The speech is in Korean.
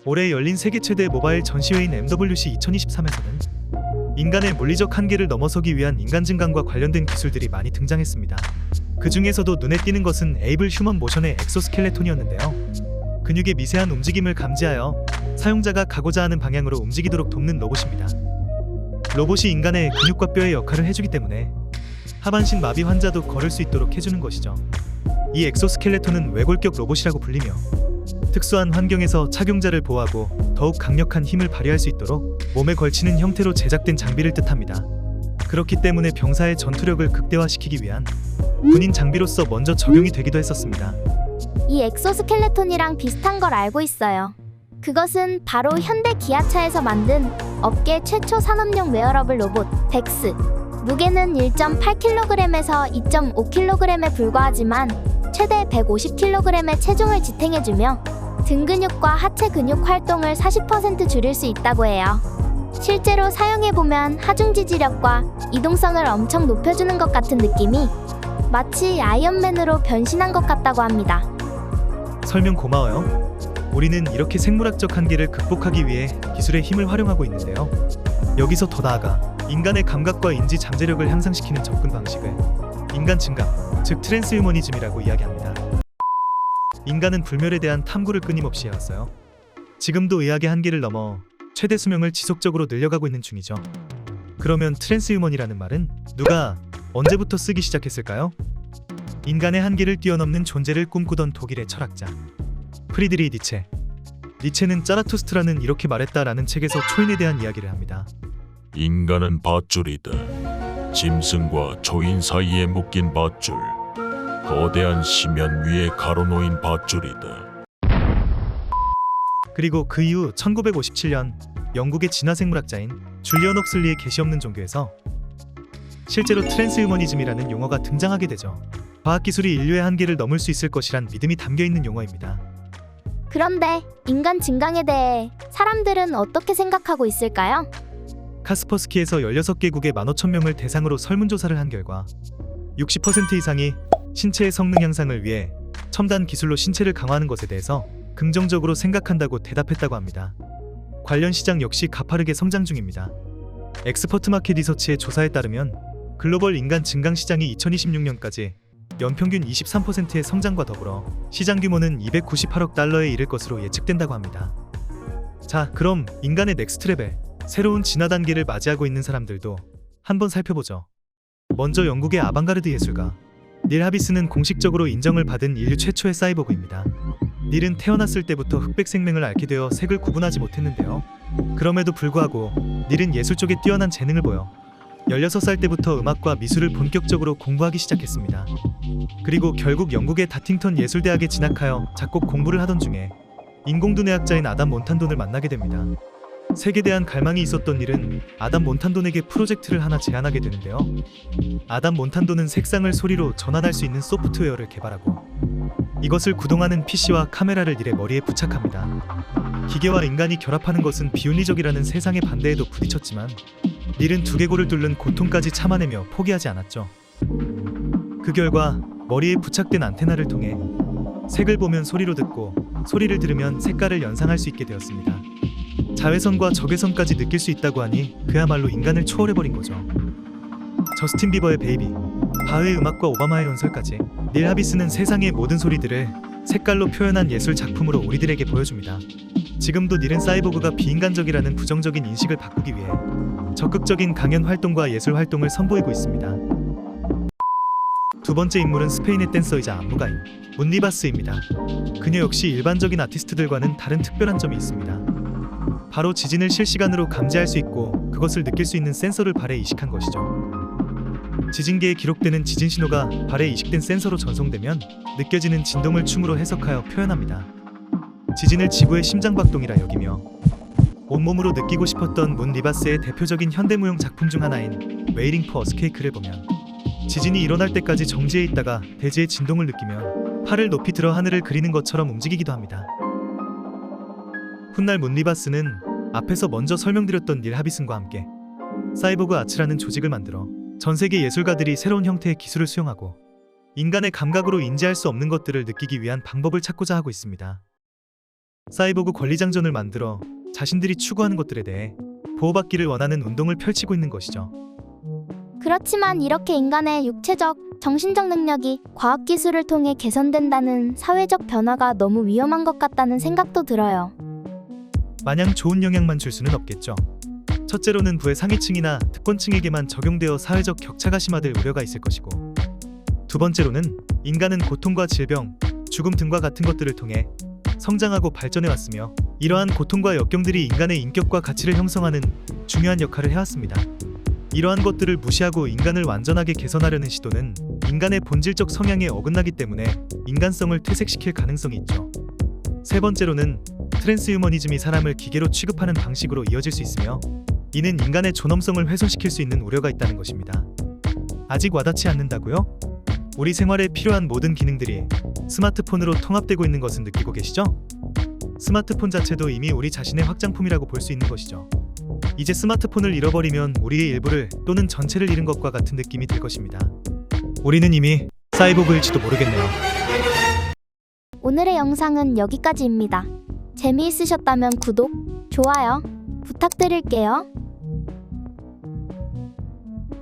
올해 열린 세계 최대 모바일 전시회인 MWC 2023에서는 인간의 물리적 한계를 넘어서기 위한 인간 증강과 관련된 기술들이 많이 등장했습니다. 그 중에서도 눈에 띄는 것은 에이블 휴먼 모션의 엑소스켈레톤이었는데요. 근육의 미세한 움직임을 감지하여 사용자가 가고자 하는 방향으로 움직이도록 돕는 로봇입니다. 로봇이 인간의 근육과 뼈의 역할을 해주기 때문에 하반신 마비 환자도 걸을 수 있도록 해주는 것이죠. 이 엑소스켈레톤은 외골격 로봇이라고 불리며 특수한 환경에서 착용자를 보호하고 더욱 강력한 힘을 발휘할 수 있도록 몸에 걸치는 형태로 제작된 장비를 뜻합니다. 그렇기 때문에 병사의 전투력을 극대화시키기 위한 군인 장비로서 먼저 적용이 되기도 했었습니다. 이 엑소스켈레톤이랑 비슷한 걸 알고 있어요. 그것은 바로 현대 기아차에서 만든 업계 최초 산업용 웨어러블 로봇 벡스. 무게는 1.8kg에서 2.5kg에 불과하지만 최대 150kg의 체중을 지탱해주며 등 근육과 하체 근육 활동을 40% 줄일 수 있다고 해요. 실제로 사용해보면 하중 지지력과 이동성을 엄청 높여주는 것 같은 느낌이 마치 아이언맨으로 변신한 것 같다고 합니다. 설명 고마워요. 우리는 이렇게 생물학적 한계를 극복하기 위해 기술의 힘을 활용하고 있는데요. 여기서 더 나아가 인간의 감각과 인지 잠재력을 향상시키는 접근 방식을 인간 증강, 즉 트랜스휴머니즘이라고 이야기합니다. 인간은 불멸에 대한 탐구를 끊임없이 해왔어요. 지금도 의학의 한계를 넘어 최대 수명을 지속적으로 늘려가고 있는 중이죠. 그러면 트랜스휴먼이라는 말은 누가 언제부터 쓰기 시작했을까요? 인간의 한계를 뛰어넘는 존재를 꿈꾸던 독일의 철학자 프리드리히 니체. 니체는 짜라투스트라는 이렇게 말했다라는 책에서 초인에 대한 이야기를 합니다. 인간은 밧줄이다. 짐승과 초인 사이에 묶인 밧줄. 거대한 심연 위에 가로놓인 밧줄이다. 그리고 그 이후 1957년 영국의 진화생물학자인 줄리언 옥슬리의 계시 없는 종교에서 실제로 트랜스휴머니즘이라는 용어가 등장하게 되죠. 과학기술이 인류의 한계를 넘을 수 있을 것이란 믿음이 담겨있는 용어입니다. 그런데 인간 증강에 대해 사람들은 어떻게 생각하고 있을까요? 카스퍼스키에서 16개국의 15,000명을 대상으로 설문조사를 한 결과 60% 이상이 신체의 성능 향상을 위해 첨단 기술로 신체를 강화하는 것에 대해서 긍정적으로 생각한다고 대답했다고 합니다. 관련 시장 역시 가파르게 성장 중입니다. 엑스퍼트 마켓 리서치의 조사에 따르면 글로벌 인간 증강 시장이 2026년까지 연평균 23%의 성장과 더불어 시장 규모는 298억 달러에 이를 것으로 예측된다고 합니다. 자, 그럼 인간의 넥스트 레벨, 새로운 진화 단계를 맞이하고 있는 사람들도 한번 살펴보죠. 먼저 영국의 아방가르드 예술가 닐 하비스는 공식적으로 인정을 받은 인류 최초의 사이보그입니다. 닐은 태어났을 때부터 흑백 생명을 앓게 되어 색을 구분하지 못했는데요. 그럼에도 불구하고 닐은 예술 쪽에 뛰어난 재능을 보여 16살 때부터 음악과 미술을 본격적으로 공부하기 시작했습니다. 그리고 결국 영국의 다팅턴 예술대학에 진학하여 작곡 공부를 하던 중에 인공두뇌학자인 아담 몬탄돈을 만나게 됩니다. 색에 대한 갈망이 있었던 닐은 아담 몬탄돈에게 프로젝트를 하나 제안하게 되는데요. 아담 몬탄돈은 색상을 소리로 전환할 수 있는 소프트웨어를 개발하고 이것을 구동하는 PC와 카메라를 닐의 머리에 부착합니다. 기계와 인간이 결합하는 것은 비윤리적이라는 세상의 반대에도 부딪혔지만 닐은 두개골을 뚫는 고통까지 참아내며 포기하지 않았죠. 그 결과 머리에 부착된 안테나를 통해 색을 보면 소리로 듣고 소리를 들으면 색깔을 연상할 수 있게 되었습니다. 자외선과 적외선까지 느낄 수 있다고 하니 그야말로 인간을 초월해버린 거죠. 저스틴 비버의 베이비, 바흐의 음악과 오바마의 연설까지 닐 하비스는 세상의 모든 소리들을 색깔로 표현한 예술 작품으로 우리들에게 보여줍니다. 지금도 닐은 사이보그가 비인간적이라는 부정적인 인식을 바꾸기 위해 적극적인 강연 활동과 예술 활동을 선보이고 있습니다. 두 번째 인물은 스페인의 댄서이자 안무가인 문리바스입니다. 그녀 역시 일반적인 아티스트들과는 다른 특별한 점이 있습니다. 바로 지진을 실시간으로 감지할 수 있고 그것을 느낄 수 있는 센서를 발에 이식한 것이죠. 지진계에 기록되는 지진 신호가 발에 이식된 센서로 전송되면 느껴지는 진동을 춤으로 해석하여 표현합니다. 지진을 지구의 심장박동이라 여기며 온몸으로 느끼고 싶었던 문 리바스의 대표적인 현대무용 작품 중 하나인 웨이팅 포 어스케이크를 보면 지진이 일어날 때까지 정지해 있다가 대지의 진동을 느끼며 팔을 높이 들어 하늘을 그리는 것처럼 움직이기도 합니다. 훗날 문 리바스는 앞에서 먼저 설명드렸던 닐 하비슨과 함께 사이보그 아츠라는 조직을 만들어 전 세계 예술가들이 새로운 형태의 기술을 수용하고 인간의 감각으로 인지할 수 없는 것들을 느끼기 위한 방법을 찾고자 하고 있습니다. 사이보그 권리장전을 만들어 자신들이 추구하는 것들에 대해 보호받기를 원하는 운동을 펼치고 있는 것이죠. 그렇지만 이렇게 인간의 육체적, 정신적 능력이 과학기술을 통해 개선된다는 사회적 변화가 너무 위험한 것 같다는 생각도 들어요. 마냥 좋은 영향만 줄 수는 없겠죠. 첫째로는 부의 상위층이나 특권층에게만 적용되어 사회적 격차가 심화될 우려가 있을 것이고, 두 번째로는 인간은 고통과 질병, 죽음 등과 같은 것들을 통해 성장하고 발전해왔으며 이러한 고통과 역경들이 인간의 인격과 가치를 형성하는 중요한 역할을 해왔습니다. 이러한 것들을 무시하고 인간을 완전하게 개선하려는 시도는 인간의 본질적 성향에 어긋나기 때문에 인간성을 퇴색시킬 가능성이 있죠. 세 번째로는 트랜스휴머니즘이 사람을 기계로 취급하는 방식으로 이어질 수 있으며 이는 인간의 존엄성을 훼손시킬 수 있는 우려가 있다는 것입니다. 아직 와닿지 않는다고요? 우리 생활에 필요한 모든 기능들이 스마트폰으로 통합되고 있는 것은 느끼고 계시죠? 스마트폰 자체도 이미 우리 자신의 확장품이라고 볼 수 있는 것이죠. 이제 스마트폰을 잃어버리면 우리의 일부를 또는 전체를 잃은 것과 같은 느낌이 들 것입니다. 우리는 이미 사이보그일지도 모르겠네요. 오늘의 영상은 여기까지입니다. 재미있으셨다면 구독, 좋아요 부탁드릴게요.